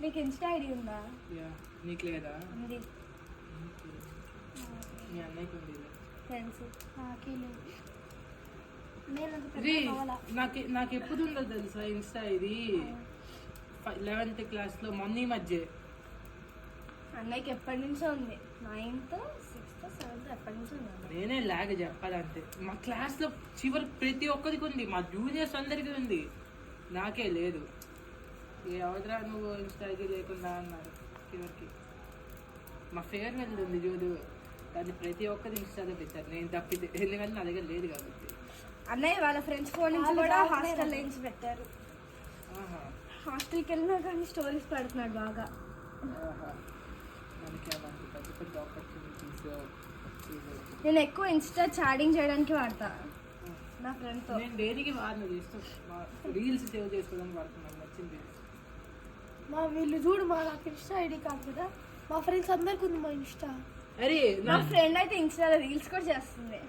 నీకు Insta ID ఉందా? నీకు లేదా? ఉంది. మీ అన్నయ్యకి ఉంది. ఫ్రెండ్స్ నాకు ఎప్పుడు ఉందో తెలుసా ఇన్స్టా ఇది 11th క్లాస్లో మొన్న మధ్య. అన్నయ్యకి ఎప్పటి నుంచో ఉంది, 9th 6th 7th ఎప్పటి నుంచో ఉంది. నేనే లాగ చెప్పాలంటే మా క్లాస్లో చివరి ప్రతి ఒక్కరికి ఉంది, మా జూనియర్స్ అందరికీ ఉంది, నాకే లేదు. ఏ అవసరా నువ్వు ఇన్స్టా ఐడి లేకుండా అన్నారు. చివరికి మా ఫేర్వెల్ ఉంది చూడు, దాన్ని ప్రతి ఒక్కరు ఇన్స్టాలో పెట్టారు, నేను తప్పితే, ఎందుకంటే నా దగ్గర లేదు కాబట్టి. అన్నయ్య వాళ్ళ ఫ్రెండ్స్ ఫోన్ నుంచి కూడా హాస్టల్ నుంచి పెట్టారు. హాస్టల్కి వెళ్ళినా కానీ స్టోరీస్ పెడుతున్నాడు బాగా. నేను ఎక్కువ ఇన్స్టా చాటింగ్ చేయడానికి వాడతా నా ఫ్రెండ్తో. నేను దేనికి వాడిన రీల్స్ సేవ్ చేసుకోవడానికి వాడుతున్నాను, నచ్చింది. మా వీళ్ళు చూడు, మా నాకు ఇన్స్టా ఐడి కాదు కదా, మా ఫ్రెండ్స్ అందరికి ఉంది మా ఇన్స్టా. అరే నా ఫ్రెండ్ అయితే ఇన్స్టాలో రీల్స్ కూడా చేస్తుంది.